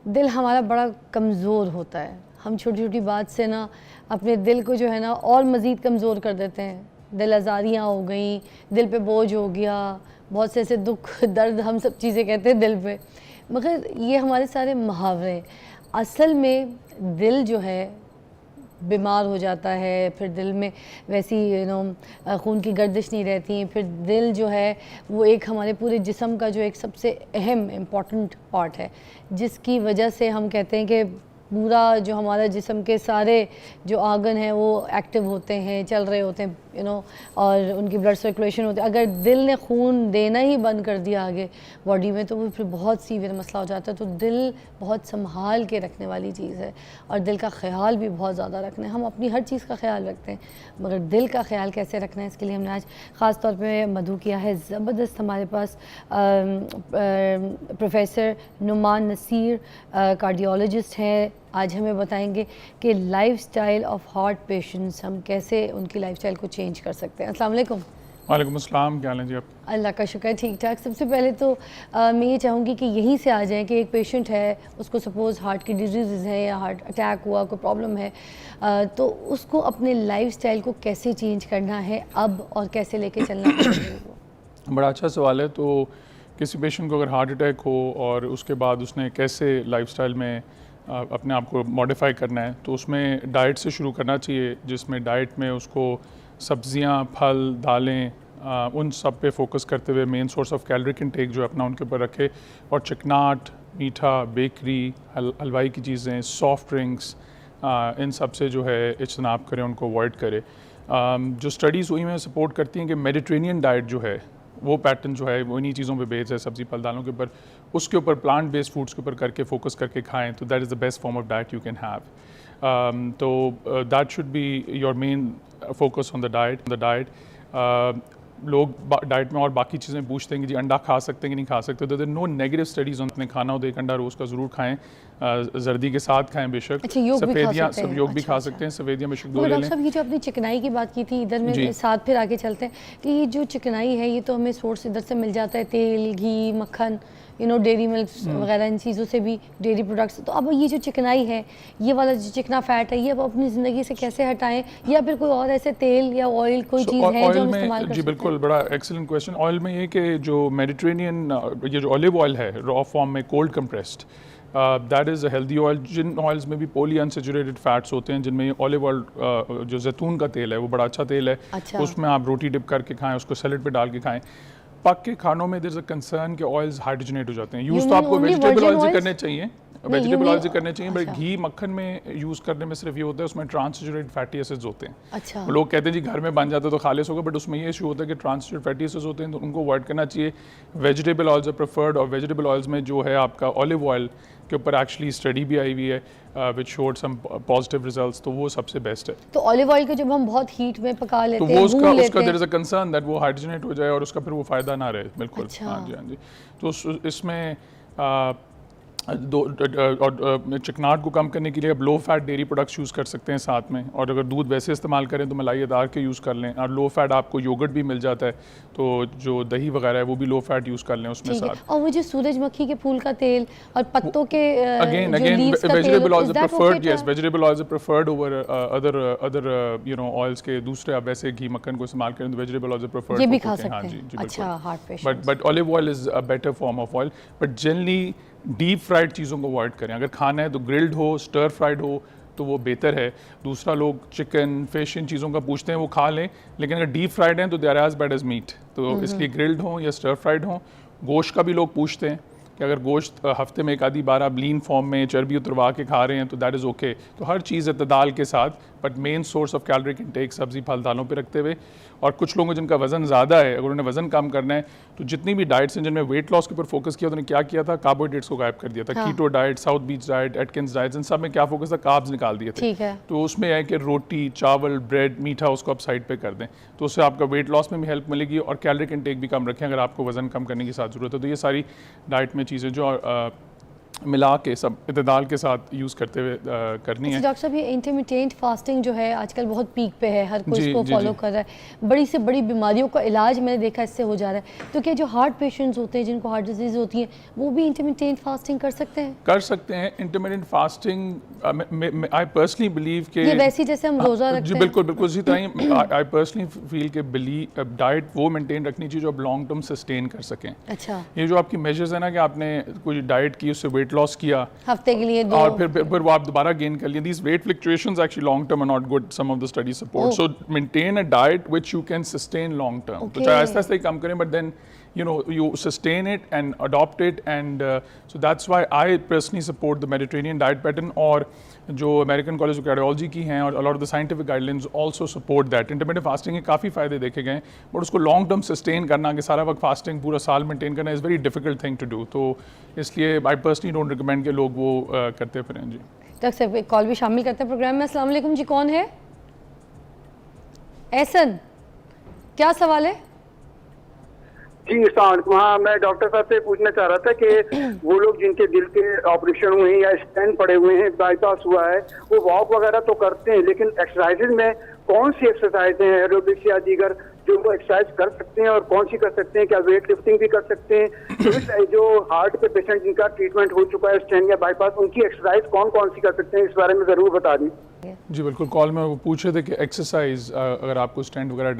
दिल हमारा बड़ा कमज़ोर होता है। हम छोटी छोटी बात से ना अपने दिल को जो है ना और मज़ीद कमज़ोर कर देते हैं। दिल आज़ारियाँ हो गई, दिल पे बोझ हो गया, बहुत से ऐसे दुख दर्द हम सब चीज़ें कहते हैं दिल पे, मगर ये हमारे सारे मुहावरे। असल में दिल जो है बीमार हो जाता है, फिर दिल में वैसी खून की गर्दिश नहीं रहती, फिर दिल जो है वो एक हमारे पूरे जिस्म का जो एक सबसे अहम इम्पॉर्टेंट पार्ट है, जिसकी वजह से हम कहते हैं कि पूरा जो हमारा जिस्म के सारे जो आर्गन हैं वो एक्टिव होते हैं, चल रहे होते हैं और उनकी ब्लड सर्कुलेशन होती है। अगर दिल ने खून देना ही बंद कर दिया आगे बॉडी में तो वो फिर बहुत सीवियर मसला हो जाता है। तो दिल बहुत संभाल के रखने वाली चीज़ है और दिल का ख्याल भी बहुत ज़्यादा रखना है। हम अपनी हर चीज़ का ख्याल रखते हैं, मगर दिल का ख्याल कैसे रखना है इसके लिए हमने आज ख़ास तौर पे मधु किया है ज़बरदस्त। हमारे पास प्रोफेसर नुमान नसीर कार्डियोलॉजिस्ट हैं। आज हमें बताएंगे कि लाइफस्टाइल ऑफ हार्ट पेशेंट्स, हम कैसे उनकी लाइफस्टाइल को चेंज कर सकते हैं। अस्सलाम वालेकुम। वालेकुम अस्सलाम, क्या हाल है जी आप? अल्लाह का शुक्र है, ठीक ठाक। सबसे पहले तो मैं ये चाहूँगी कि यहीं से आ जाएं कि एक पेशेंट है, उसको सपोज़ हार्ट की डिजीज़ है या हार्ट अटैक हुआ, कोई प्रॉब्लम है, तो उसको अपने लाइफस्टाइल को कैसे चेंज करना है अब और कैसे लेके चलना है? बड़ा अच्छा सवाल है। तो किसी पेशेंट को अगर हार्ट अटैक हो और उसके बाद उसने कैसे लाइफस्टाइल में अपने आप को मॉडिफाई करना है, तो उसमें डाइट से शुरू करना चाहिए, जिसमें डाइट में उसको सब्जियां, फल, दालें, उन सब पे फोकस करते हुए main source of caloric intake जो है अपना उनके ऊपर रखे, और चिकनाट, मीठा, बेकरी, हलवाई की चीज़ें, सॉफ्ट ड्रिंक्स, इन सब से जो है इज्तनाब करें, उनको अवॉइड करें। जो स्टडीज़ हुई हैं सपोर्ट करती हैं कि मेडिटेरेनियन डाइट जो है वो पैटर्न जो है वो इन्हीं चीज़ों पे बेस्ड है, सब्ज़ी फल दालों के ऊपर, उसके ऊपर प्लांट बेस्ड फूड्स के ऊपर करके फोकस करके खाएं, तो that is the best form of diet you can have. तो that should be your main focus on the diet. लोग डाइट में और बाकी चीज़ें पूछते हैं कि जी अंडा खा सकते हैं कि नहीं खा सकते, तो there no negative studies on. अपने खाना हो तो एक अंडा रोज़ का ज़रूर खाएं, जर्दी के साथ खाएं बेशक। अच्छा, सफ़ेदियाँ सब योग भी खा सकते हैं, सफ़ेदियाँ बेशक दो ले लें। डॉक्टर साहब, ये जो आपने चिकनाई की बात की थी, इधर में साथ फिर आगे चलते हैं कि ये जो चिकनाई है ये तो हमें सोर्स इधर से मिल जाता है, तेल, घी, मक्खन, डेयरी मिल्क वगैरह, इन चीज़ों से भी, डेयरी प्रोडक्ट्स। तो अब ये जो चिकनाई है, ये वाला जो चिकना फैट है, ये अब अपनी ज़िंदगी से कैसे हटाएं, या फिर कोई और ऐसे तेल या ऑयल कोई चीज़ है जो हम इस्तेमाल कर सकते हैं? जी बिल्कुल, बड़ा एक्सीलेंट क्वेश्चन। ऑयल में ये कि जो मेडिटेरेनियन ये जो ऑलिव ऑयल है रॉ फॉर्म में cold compressed, that is a healthy oil. जिन ऑयल्स में भी पॉली अनसेचुरेटेड फैट्स होते हैं, जिनमें ये ऑलिव ऑयल जो जैतून का तेल है वो बड़ा अच्छा तेल है। अच्छा। उसमें आप रोटी डिप करके खाएं, उसको सैलेड पे डाल के खाएं। पक के खानों में देयर इज अ कंसर्न कि ऑयल्स हाइड्रोजनेट हो जाते हैं। यूज़ तो आपको वेजिटेबल ऑयल से करने चाहिए, वेजिटेबल ऑयल से करने चाहिए, बट घी मक्खन में यूज़ करने में सिर्फ ये होता है उसमें ट्रांससेचुरेटेड फैटी एसिड्स होते हैं। अच्छा। लोग कहते हैं जी घर में बन जाता है तो खालिस होगा, बट उसमें ये इशू होता है कि ट्रांससेचुरेटेड फैटी एसिड्स होते हैं, तो उनको अवॉइड करना चाहिए। वेजिटेबल ऑयल्स आर प्रेफर्ड, और वेजिटेबल ऑयल्स में जो है आपका ऑलिव ऑयल के ऊपर एक्चुअली स्टडी भी आई हुई है which showed some positive results, तो वो सबसे बेस्ट है। तो ऑलिव ऑयल को जब हम बहुत हीट में पका लेते तो हैं, वो उसका there is a concern that वो हाइड्रोजनेट हो जाए और उसका फिर वो फ़ायदा ना रहे। बिल्कुल। अच्छा। हाँ जी, हाँ जी। तो इसमें चिकनाट को कम करने के लिए अब low fat dairy products use कर सकते हैं साथ में, और अगर दूध वैसे इस्तेमाल करें तो मलाईदार के यूज़ कर लें, और लो फैट आपको योगर्ट भी मिल जाता है, तो जो दही वगैरह है वो भी लो फैट यूज़ कर लें उसमें साथ। और वो जो सूरजमुखी के फूल का तेल और पत्तों के again vegetable oils are preferred, yes, vegetable oils are preferred over other oils के दूसरे। आप वैसे घी मक्खन को इस्तेमाल करें तो वेजिटेबल ऑयल्स आर प्रेफर्ड, ये भी खा सकते हैं। हैं। अच्छा, heart patients. But olive oil is a better form of oil, but generally deep fried चीज़ों को अवॉइड करें। अगर खाना है तो ग्रिल्ड हो, स्टर फ्राइड हो तो वो बेहतर है। दूसरा, लोग चिकन, फिश, इन चीज़ों का पूछते हैं, वो खा लें, लेकिन अगर डीप फ्राइड हैं तो they are as bad as meat, तो इसलिए ग्रिल्ड हो या स्टर फ्राइड हो। गोश्त का भी लोग पूछते हैं कि अगर गोश्त हफ्ते में एक आधी बार आप लीन फॉर्म में चर्बी उतरवा के खा रहे हैं तो दैट इज़ ओके। तो हर चीज़ इतदाल के साथ, but main source of caloric intake सब्जी फल दालों पे रखते हुए। और कुछ लोगों जिनका वज़न ज़्यादा है, अगर उन्हें वज़न कम करना है तो जितनी भी डाइट्स हैं जिनमें वेट लॉस के ऊपर फोकस किया, उन्होंने क्या किया था, कार्बोहाइड्रेट्स को गायब कर दिया था। Keto diet, South Beach diet, Atkins diets, इन सब में क्या फोकस था, कार्ब्स निकाल दिए थे। ठीक है। तो उसमें है कि रोटी, चावल, ब्रेड, मीठा, उसको आप साइड पे कर दें, तो उससे आपका वेट लॉस में भी हेल्प मिलेगी और कैलोरिक इनटेक भी कम रखें अगर आपको वज़न कम करने की साथ ज़रूरत है। तो ये सारी डाइट में चीज़ें जो मिला के सब इतदाल के साथ यूज़ करते हुए करनी है। डॉक्टर साहब, ये इंटरमिटेंट फास्टिंग जो है आजकल बहुत पीक पे है, हर कोई जी, इसको जी, फॉलो जी। कर रहा है। बड़ी से बड़ी बीमारियों का इलाज मैंने देखा इससे हो जा रहा है। तो क्या जो हार्ट पेशेंट्स होते हैं, जिनको हार्ट डिजीज़ होती है, वो भी इंटरमिटेंट फास्टिंग कर सकते हैं? कर सकते हैं intermittent fasting. I personally believe कि ये वैसी जैसे हम रोज़ा रखते जी हैं? बिल्कुल बिल्कुल इसी तरह आई पर्सनली फील कि डाइट वो मेंटेन रखनी चाहिए जो आप लॉन्ग टर्म सस्टेन कर सकें। अच्छा, ये जो आपकी मेजर्स है ना कि आपने कोई डाइट की, उससे वेट लॉस किया हफ्ते के लिए 2 और फिर वो आप दोबारा गेन कर लिए, these weight fluctuations actually long term are not good, some of the studies support. So maintain a diet which you can sustain long term. तो चाहे आहिस्ता आहिस्ता ही कम करें, but then you know you sustain it and adopt it, and so that's why I personally support the Mediterranean diet pattern, और जो American college of cardiology की हैं और a lot of the scientific guidelines also support that. Intermittent fasting के काफ़ी फ़ायदे देखे गए, बट उसको लॉन्ग टर्म सस्टेन करना, कि सारा वक्त फास्टिंग पूरा साल मेंटेन करना, is very difficult thing to do. तो इसलिए आई पर्सनली डोंट रिकमेंड कि लोग वो करते फिरें। जी डॉक्टर साहब, एक कॉल भी शामिल करते हैं प्रोग्राम में। अस्सलाम वालेकुम जी, कौन है? एहसन, क्या सवाल है? जी अस्सलाम। हाँ, मैं डॉक्टर साहब से पूछना चाह रहा था कि वो लोग जिनके दिल के ऑपरेशन हुए हैं या स्टेंट पड़े हुए हैं, बाईपास हुआ है, वो वॉक वगैरह तो करते हैं, लेकिन एक्सरसाइजेज में कौन सी एक्सरसाइजें हैं, एरोबिक्स या दीगर, जो वो एक्सरसाइज कर सकते हैं और कौन सी कर सकते हैं? क्या वेट लिफ्टिंग भी कर सकते हैं? तो जो हार्ट के पेशेंट जिनका ट्रीटमेंट हो चुका है, स्टेंट या बाईपास, उनकी एक्सरसाइज कौन कौन सी कर सकते हैं, इस बारे में ज़रूर बता दी। जी बिल्कुल। कॉल में वो पूछ रहे थे कि एक्सरसाइज अगर आपको स्टेंट वगैरह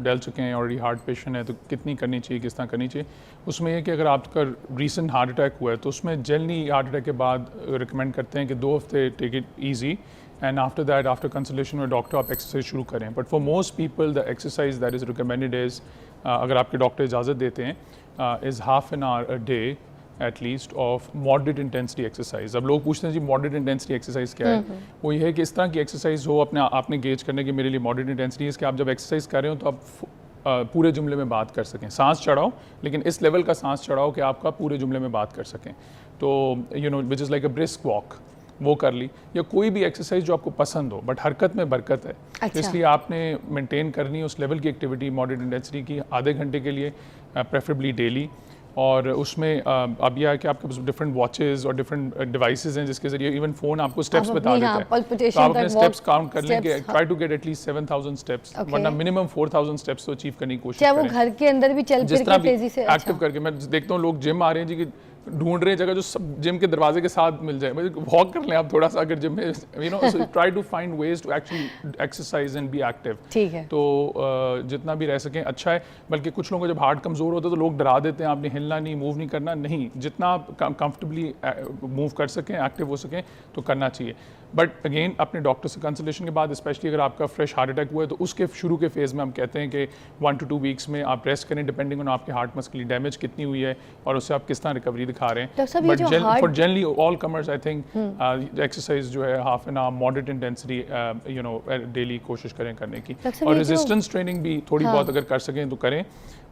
डल चुके हैं, ऑलरेडी हार्ट पेशेंट है, तो कितनी करनी चाहिए, किस तरह करनी चाहिए। उसमें यह कि अगर आपका रीसेंट हार्ट अटैक हुआ है तो उसमें जनरली हार्ट अटैक के बाद रिकमेंड करते हैं कि 2 हफ्ते take it easy, and after that after consultation with doctor आप एक्सरसाइज शुरू करें। But for most people the exercise that is recommended is, अगर आपके डॉक्टर इजाज़त देते हैं, is half an hour a day at least of moderate intensity exercise. अब लोग पूछते हैं जी मॉडरेट इंटेंसिटी एक्सरसाइज क्या है? वो ये है कि इस तरह की एक्सरसाइज हो आपने गेज करने की मेरे लिए मॉडरेट इंटेंसिटी कि आप जब एक्सरसाइज कर रहे हो तो आप पूरे जुमले में बात कर सकें, सांस चढ़ाओ, लेकिन इस लेवल का सांस चढ़ाओ कि आपका पूरे जुमले में बात कर सकें। तो you know which is like a brisk walk, वो कर ली, या कोई भी एक्सरसाइज जो आपको पसंद हो, बट हरकत में बरकत है। अच्छा। इसलिए आपने मेंटेन करनी है उस लेवल की एक्टिविटी मॉडरेट इंटेंसिटी की, आधे घंटे के लिए प्रेफरेबली डेली। और उसमें अब यह है कि आपके पास डिफरेंट वॉचेस और डिफरेंट डिवाइसेस हैं जिसके जरिए इवन फ़ोन आपको स्टेप्स बता देता है। तो आप अपने स्टेप्स काउंट कर लें कि try to get at least 7000 steps, वरना मिनिमम 4000 स्टेप्स तो अचीव करने की कोशिश क्या वो करें। घर के अंदर भी चल फिर के तेजी से? एक्टिव करके मैं देखता हूँ लोग जिम आ रहे हैं जी, कि ढूंढ रहे हैं जगह जो सब जिम के दरवाजे के साथ मिल जाए। वॉक कर लें आप थोड़ा सा, अगर जिम में you know try to find ways to actually exercise and be active. ठीक है। तो जितना भी रह सकें अच्छा है। बल्कि कुछ लोगों को जब हार्ट कमज़ोर होता है तो लोग डरा देते हैं, आपने हिलना नहीं, मूव नहीं करना। नहीं, जितना आप कंफर्टेबली मूव कर सकें, एक्टिव हो सकें तो करना चाहिए। बट अगेन अपने डॉक्टर से कंसल्टेशन के बाद, स्पेशली अगर आपका फ्रेश हार्ट अटैक हुआ है, तो उसके शुरू के फेज़ में हम कहते हैं कि 1 to 2 वीक्स में आप रेस्ट करें, डिपेंडिंग ऑन आपके हार्ट मस्कुलर डैमेज कितनी हुई है और उससे आप किस तरह रिकवरी दिखा रहे हैं। But for generally all commerce I think exercise जो है half an our moderate intensity you know daily कोशिश करें करने की। और रेजिस्टेंस ट्रेनिंग भी थोड़ी बहुत अगर कर सकें तो करें।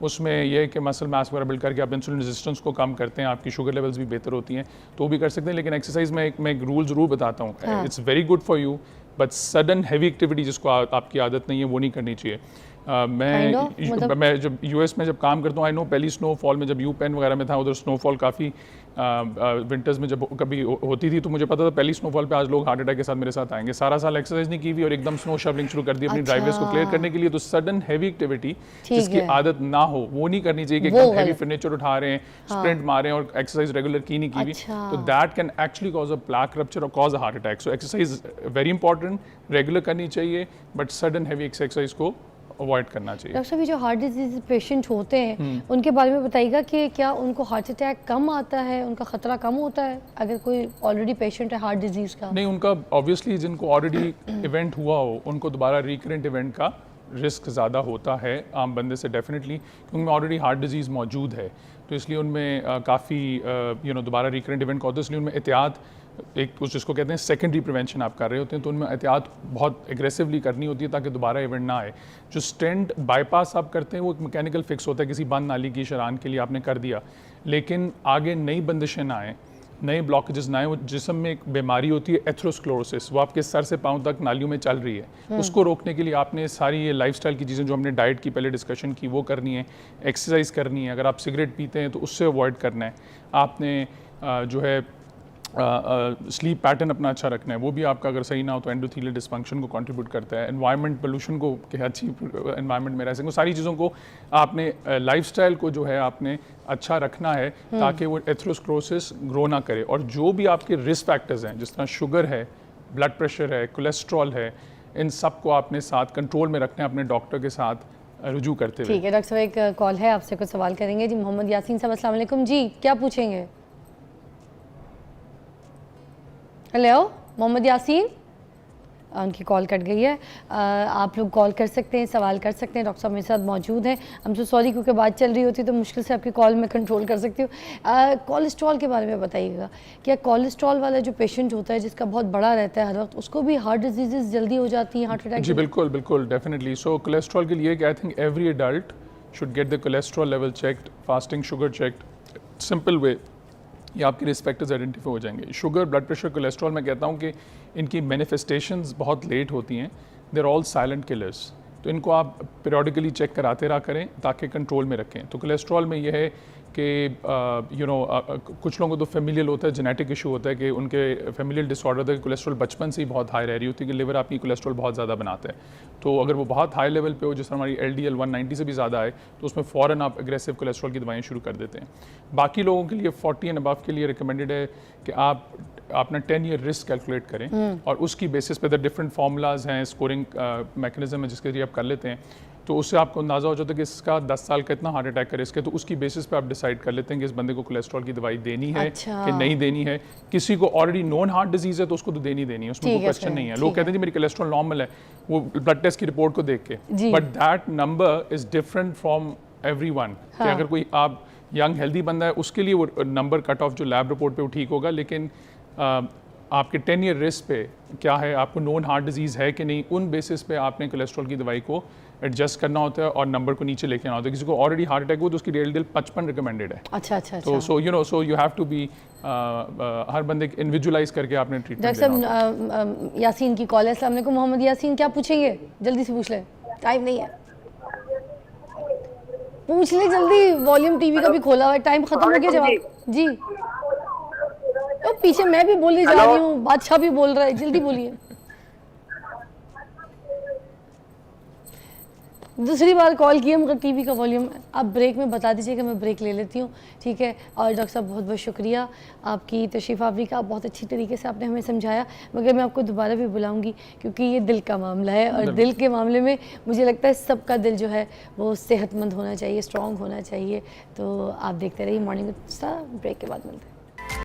उसमें यह है कि मसल मास वगैरह बिल्ड करके आप इंसुलिन रेजिस्टेंस को कम करते हैं, आपकी शुगर लेवल्स भी बेहतर होती हैं, तो भी कर सकते हैं। लेकिन एक्सरसाइज में मैं एक रूल ज़रूर बताता हूँ, it's very good for you, but sudden heavy activity जिसको आपकी आदत नहीं है वो नहीं करनी चाहिए। मैं जब यूएस में जब काम करता हूँ, आई नो पहली स्नोफॉल में जब यू पेन वगैरह में था, उधर स्नोफॉल काफ़ी विंटर्स में जब कभी होती थी, तो मुझे पता था पहली स्नोफॉल पे आज लोग हार्ट अटैक के साथ मेरे साथ आएंगे। सारा साल एक्सरसाइज नहीं की हुई और एकदम स्नो शवलिंग शुरू कर दी अपनी ड्राइवेज को क्लियर करने के लिए। तो सडन हैवी एक्टिविटी जिसकी आदत ना हो वो नहीं करनी चाहिए, कि एकदम हैवी फर्नीचर उठा रहे हैं, स्प्रिंट मारे हैं और एक्सरसाइज रेगुलर की नहीं की हुई, तो that can actually cause a plaque rupture और cause a heart attack. So exercise very important, regular करनी चाहिए, बट सडन हैवी एक्सरसाइज को अवॉइड करना चाहिए। डॉक्टर साहब, जो हार्ट डिजीज पेशेंट होते हैं उनके बारे में बताइएगा कि क्या उनको हार्ट अटैक कम आता है, उनका खतरा कम होता है अगर कोई ऑलरेडी पेशेंट है हार्ट डिजीज का? नहीं, उनका ऑब्वियसली जिनको ऑलरेडी इवेंट हुआ हो उनको दोबारा रिकरेंट इवेंट का रिस्क ज़्यादा होता है आम बंदे से डेफिनेटली, क्योंकि उनमें ऑलरेडी हार्ट डिजीज़ मौजूद है, तो इसलिए उनमें काफ़ी यू नो दोबारा रिकरेंट इवेंट का होता है। इसलिए उनमें एहतियात एक जिसको कहते हैं सेकेंडरी प्रिवेंशन आप कर रहे होते हैं, तो उनमें एहतियात बहुत एग्रेसिवली करनी होती है ताकि दोबारा इवेंट ना आए। जो स्टेंट बाईपास आप करते हैं वो एक मैकेनिकल फिक्स होता है, किसी बंद नाली की शरान के लिए आपने कर दिया, लेकिन आगे नई बंदिशें ना आए, नए ब्लॉकेजेस ना आए। वो जिस्म में एक बीमारी होती है एथेरोस्क्लेरोसिस, वो आपके सर से पाँव तक नालियों में चल रही है। उसको रोकने के लिए आपने सारी ये लाइफस्टाइल की चीज़ें जो हमने डाइट की पहले डिस्कशन की वो करनी है, एक्सरसाइज करनी है। अगर आप सिगरेट पीते हैं तो उससे अवॉइड करना है। आपने जो है स्लीप पैटर्न अपना अच्छा रखना है, वो भी आपका अगर सही ना हो तो एंडोथेलियल डिस्फंक्शन को कंट्रीब्यूट करता है। एनवायरनमेंट पोल्यूशन को कि अच्छी एनवायरनमेंट में रह सकें, सारी चीज़ों को आपने लाइफस्टाइल को जो है आपने अच्छा रखना है ताकि वो एथेरोस्क्लेरोसिस ग्रो ना करे। और जो भी आपके रिस्क फैक्टर्स हैं, जिस तरह शुगर है, ब्लड प्रेशर है, कोलेस्ट्रॉल है, इन सब को आपने साथ कंट्रोल में रखना है अपने डॉक्टर के साथ रुजू करते हुए। ठीक है डॉक्टर साहब, एक कॉल है, आपसे कुछ सवाल करेंगे जी। मोहम्मद यासीन साहब अस्सलाम वालेकुम जी, क्या पूछेंगे? हेलो मोहम्मद यासीन, उनकी कॉल कट गई है। आप लोग कॉल कर सकते हैं, सवाल कर सकते हैं, डॉक्टर साहब मेरे साथ मौजूद हैं। हम तो सॉरी क्योंकि बात चल रही होती तो मुश्किल से आपकी कॉल में कंट्रोल कर सकती हूँ। कोलेस्ट्रॉल के बारे में बताइएगा, क्या कोलेस्ट्रॉल वाला जो पेशेंट होता है जिसका बहुत बड़ा रहता है हर वक्त, उसको भी हार्ट डिजीज़ जल्दी हो जाती हैं, हार्ट अटैक? जी बिल्कुल बिल्कुल, डेफिनेटली। सो कोलेस्ट्रॉल के लिए I think every adult should get the cholesterol level checked, fasting sugar checked, simple way ये आपके रिस्क फैक्टर्स आइडेंटिफाई हो जाएंगे। शुगर, ब्लड प्रेशर, कोलेस्ट्रॉल मैं कहता हूँ कि इनकी मैनिफेस्टेशंस बहुत लेट होती हैं, they are all silent killers. तो इनको आप पीरियडिकली चेक कराते रहा करें ताकि कंट्रोल में रखें। तो कोलेस्ट्रॉल में यह है कि कुछ लोगों को तो फेमिलियल होता है, जेनेटिक इशू होता है कि उनके फेमिलियल डिसऑर्डर होता है कि कोलेस्ट्रॉल बचपन से ही बहुत हाई रह रही होती है कि लिवर आपकी कोलेस्ट्रॉल बहुत ज़्यादा बनाता है। तो अगर वो बहुत हाई लेवल पे हो, जिस तरह हमारी LDL 190 से भी ज़्यादा है, तो उसमें फ़ौरन आप एग्रेसिव कोलेस्ट्रॉल की दवाएं शुरू कर देते हैं। बाकी लोगों के लिए 40 एंड अबव के लिए रिकमेंडेड है कि आप अपना 10 ईयर रिस्क कैलकुलेट करें और उसकी बेसिस पे द डिफरेंट फार्मूलाज हैं, स्कोरिंग मैकेनिज्म है जिसके जरिए आप कर लेते हैं। तो उससे आपको अंदाज़ा हो जाता है कि इसका 10 साल का इतना हार्ट अटैक का रिस्क है, तो उसकी बेसिस पे आप डिसाइड कर लेते हैं कि इस बंदे को कोलेस्ट्रॉल की दवाई देनी है कि नहीं देनी है। किसी को ऑलरेडी नॉन हार्ट डिजीज़ है तो उसको तो देनी देनी है, उसमें कोई क्वेश्चन नहीं है। लोग कहते हैं जी मेरी कोलेस्ट्रॉल नॉर्मल है, वो ब्लड टेस्ट की रिपोर्ट को देख के, but that number is different from everyone. कि अगर कोई आप यंग हेल्दी बंदा है उसके लिए वो नंबर कट ऑफ जो लैब रिपोर्ट पे वो ठीक होगा, लेकिन आपके 10 ईयर रिस्क पे क्या है, आपको नॉन हार्ट डिजीज़ है कि नहीं, उन बेसिस पे आपने कोलेस्ट्रॉल की दवाई को एडजस्ट करना होता है और नंबर को नीचे लेके आना होता है। किसी को ऑलरेडी हार्ट अटैक हो तो उसकी LDL 55 रिकमेंडेड है। अच्छा अच्छा। तो so you have to be हर बंदे इंडिविजुअलाइज करके आपने ट्रीटमेंट डॉक्टर साहब यासीन की कॉल है। अस्सलाम वालेकुम मोहम्मद यासीन, क्या पूछेंगे? जल्दी से पूछ लें, टाइम नहीं है, पूछ ले जल्दी। वॉल्यूम टीवी का भी खोला हुआ है, टाइम खत्म हो गया। जवाब जी। तो पीछे मैं भी बोलने जा रही हूँ, बादशाह भी बोल रहा है, जल्दी बोलिए। दूसरी बार कॉल किया मगर टीवी का वॉल्यूम आप ब्रेक में बता दीजिएगा, मैं ब्रेक ले लेती हूँ, ठीक है। और डॉक्टर साहब बहुत बहुत शुक्रिया आपकी तशरीफ़ आवरी का, बहुत अच्छी तरीके से आपने हमें समझाया। मगर मैं आपको दोबारा भी बुलाऊंगी क्योंकि ये दिल का मामला है और दिल के मामले में मुझे लगता है सबका दिल जो है वो सेहतमंद होना चाहिए, स्ट्रॉन्ग होना चाहिए। तो आप देखते रहिए मॉर्निंग विद स्टार, ब्रेक के बाद मिलते हैं।